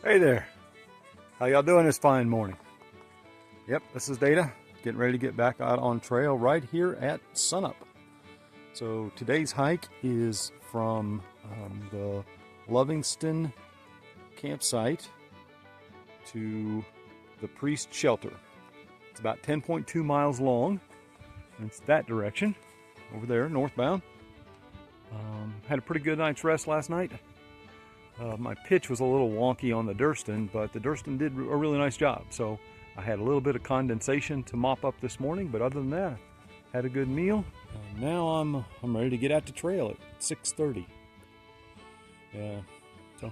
Hey there, how y'all doing this fine morning? Yep, this is Data, getting ready to get back out on trail right here at sunup. So today's hike is from the Lovingston Campsite to the Priest Shelter. It's about 10.2 miles long, and it's that direction, over there, northbound. Had a pretty good night's rest last night. My pitch was a little wonky on the Durston, but the Durston did a really nice job. So I had a little bit of condensation to mop up this morning, but other than that, had a good meal. And now I'm ready to get out to trail at 6:30. So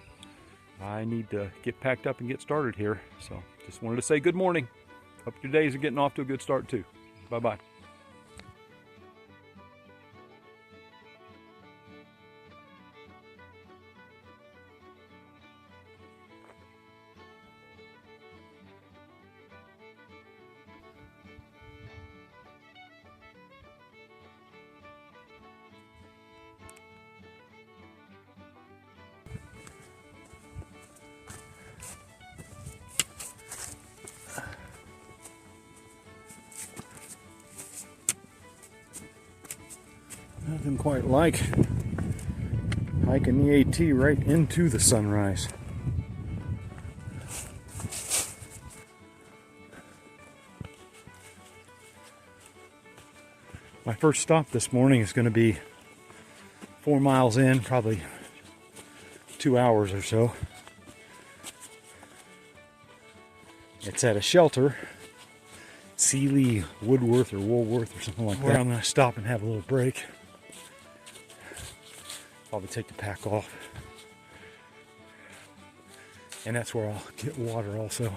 I need to get packed up and get started here. So just wanted to say good morning. Hope your days are getting off to a good start too. Bye-bye. Nothing quite like hiking the AT right into the sunrise. My first stop this morning is going to be 4 miles in, probably 2 hours or so. It's at a shelter, Sealy Woodworth or Woolworth or something like that. Where I'm going to stop and have a little break. Probably take the pack off, and that's where I'll get water also.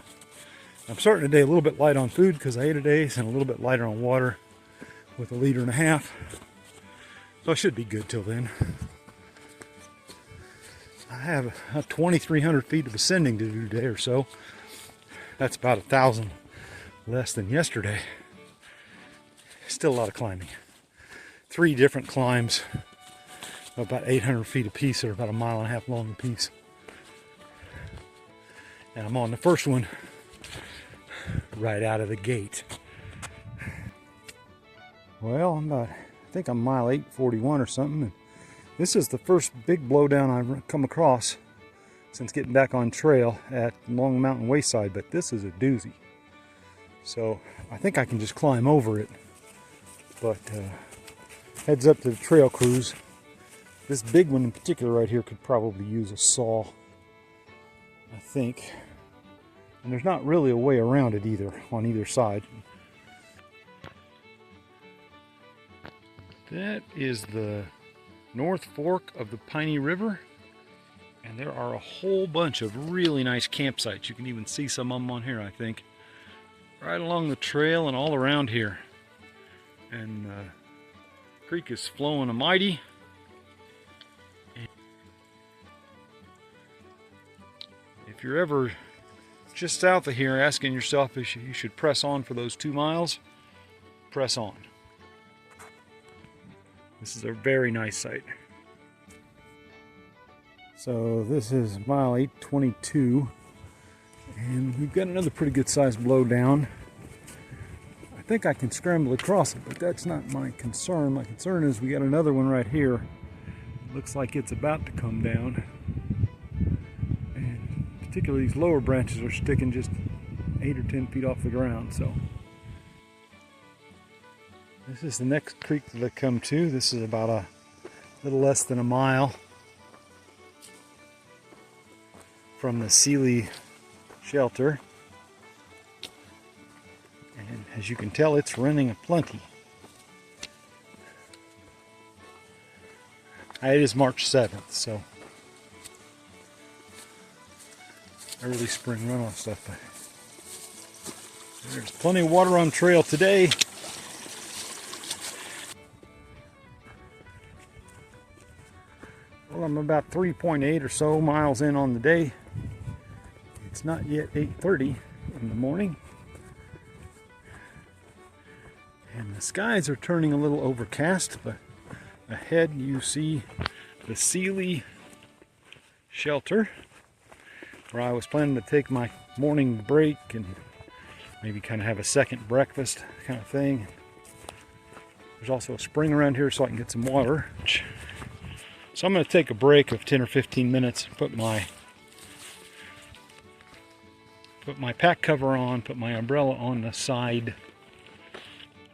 I'm starting today a little bit light on food because I ate a days, and a little bit lighter on water with 1.5 liters, so I should be good till then. I have 2,300 feet of ascending to do today or so. That's about 1,000 less than yesterday. Still a lot of climbing. 3 different climbs, about 800 feet apiece, or about 1.5 miles long apiece. And I'm on the first one right out of the gate. Well, I think I'm mile 841 or something. And this is the first big blowdown I've come across since getting back on trail at Long Mountain Wayside, but this is a doozy. So I think I can just climb over it. But heads up to the trail crews. This big one in particular right here could probably use a saw, I think. And there's not really a way around it either, on either side. That is the North Fork of the Piney River. And there are a whole bunch of really nice campsites. You can even see some of them on here, I think. Right along the trail and all around here. And the creek is flowing a mighty. If you're ever just south of here asking yourself if you should press on for those 2 miles, press on. This is a very nice site. So this is mile 822, and we've got another pretty good sized blowdown. I think I can scramble across it, but that's not my concern. My concern is we got another one right here. Looks like it's about to come down. Particularly these lower branches are sticking just 8 or 10 feet off the ground. So this is the next creek that I come to. This is about a little less than 1 mile from the Sealy shelter, and as you can tell, it's running aplenty. It is March 7th, so early spring runoff stuff. There's plenty of water on trail today. Well, I'm about 3.8 or so miles in on the day. It's not yet 8:30 in the morning. And the skies are turning a little overcast, but ahead you see the Sealy shelter. where I was planning to take my morning break and maybe kind of have a second breakfast kind of thing. There's also a spring around here so I can get some water. So I'm going to take a break of 10 or 15 minutes, put my pack cover on, put my umbrella on the side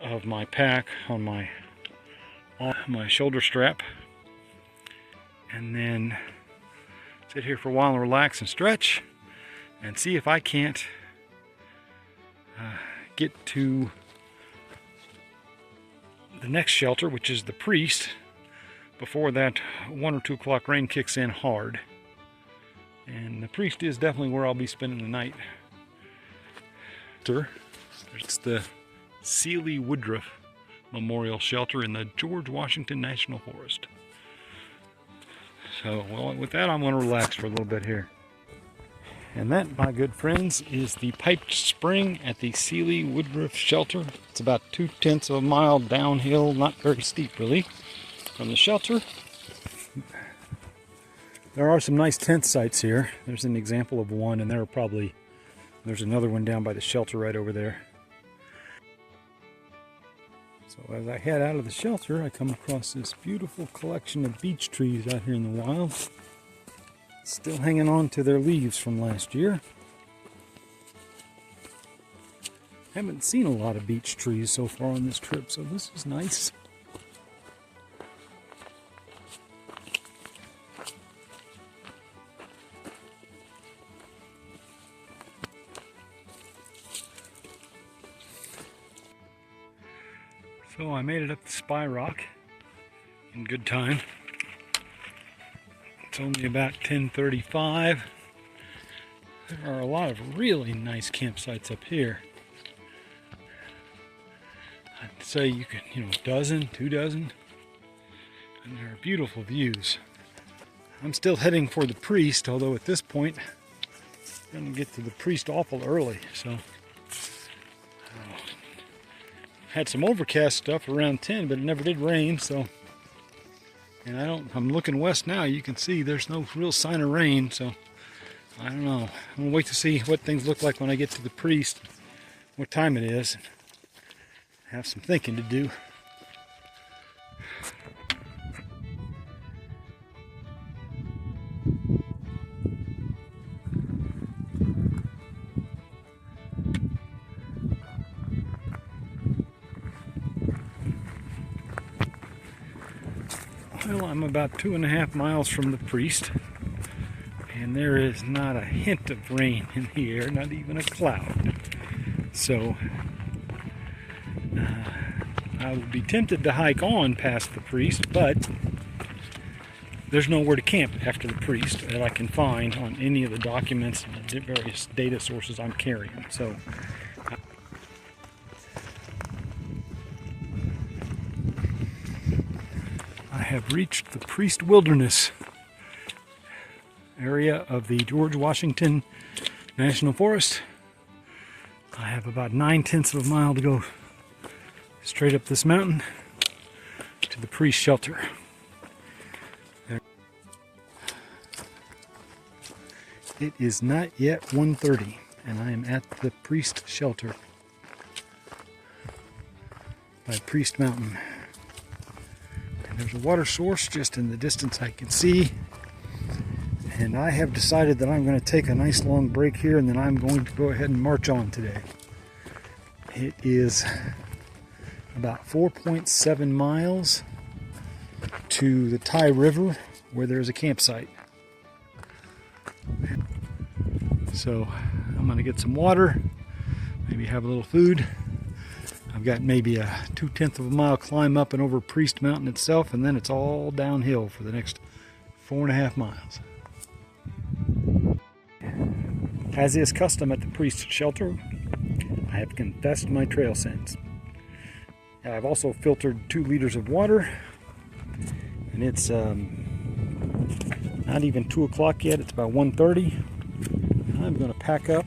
of my pack on my shoulder strap, and then sit here for a while and relax and stretch and see if I can't get to the next shelter, which is the Priest, before that 1 or 2 o'clock rain kicks in hard. And the Priest is definitely where I'll be spending the night. It's the Seeley Woodruff Memorial Shelter in the George Washington National Forest. So, well, with that, I'm going to relax for a little bit here. And that, my good friends, is the piped spring at the Seeley Woodruff Shelter. It's about 2/10 of a mile downhill, not very steep really, from the shelter. There are some nice tent sites here. There's an example of one, and there's another one down by the shelter right over there. So as I head out of the shelter, I come across this beautiful collection of beech trees out here in the wild. Still hanging on to their leaves from last year. Haven't seen a lot of beech trees so far on this trip, so this is nice. So I made it up the Spy Rock in good time. It's only about 10:35. There are a lot of really nice campsites up here. I'd say you could, a dozen, 2 dozen. And there are beautiful views. I'm still heading for the Priest, although at this point I'm going to get to the Priest awful early. So had some overcast stuff around 10, but it never did rain, so. And I'm looking west now, you can see there's no real sign of rain, so I don't know. I'm gonna wait to see what things look like when I get to the Priest, what time it is, and have some thinking to do. Well, I'm about 2.5 miles from the Priest, and there is not a hint of rain in the air, not even a cloud. So I would be tempted to hike on past the Priest, but there's nowhere to camp after the Priest that I can find on any of the documents and the various data sources I'm carrying. So I have reached the Priest Wilderness area of the George Washington National Forest. I have about 9/10 of a mile to go straight up this mountain to the Priest shelter. It is not yet 1:30 and I am at the Priest shelter by Priest Mountain. There's a water source just in the distance I can see, and I have decided that I'm going to take a nice long break here, and then I'm going to go ahead and march on today. It is about 4.7 miles to the Ty River where there's a campsite. So I'm going to get some water, maybe have a little food. I've got maybe a 2/10 of a mile climb up and over Priest Mountain itself, and then it's all downhill for the next 4.5 miles. As is custom at the Priest shelter, I have confessed my trail sins. I've also filtered 2 liters of water, and it's not even 2 o'clock yet, it's about 1:30. I'm going to pack up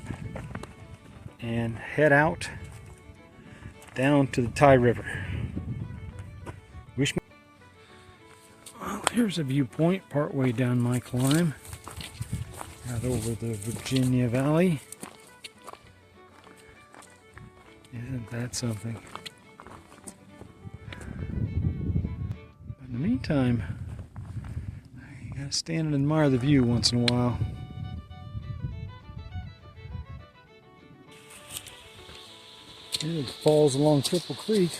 and head out down to the Ty River. Well, here's a viewpoint partway down my climb. out over the Virginia Valley. Isn't that something? But in the meantime, you gotta stand and admire the view once in a while. Here it falls along Cripple Creek.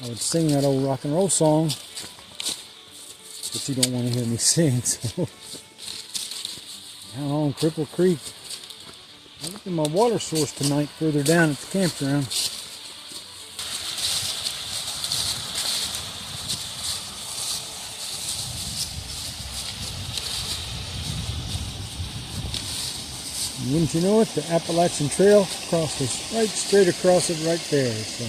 I would sing that old rock and roll song, but you don't want to hear me sing, so down on Cripple Creek. I looked at my water source tonight further down at the campground. And wouldn't you know it, the Appalachian Trail crosses right straight across it right there. So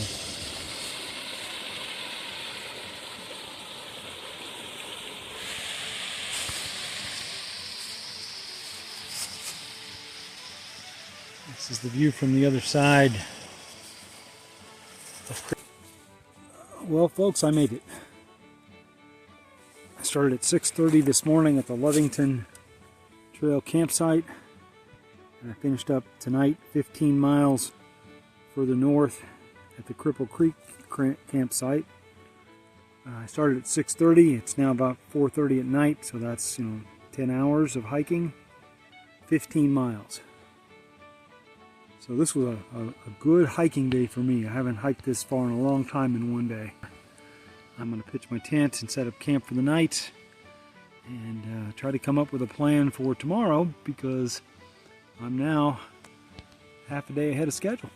this is the view from the other side. Well, folks, I made it. I started at 6:30 this morning at the Lovingston Trail campsite, and I finished up tonight 15 miles further north at the Cripple Creek campsite. I started at 6:30. It's now about 4:30 at night, so that's 10 hours of hiking, 15 miles. So this was a good hiking day for me. I haven't hiked this far in a long time in one day. I'm going to pitch my tent and set up camp for the night and try to come up with a plan for tomorrow, because I'm now half a day ahead of schedule.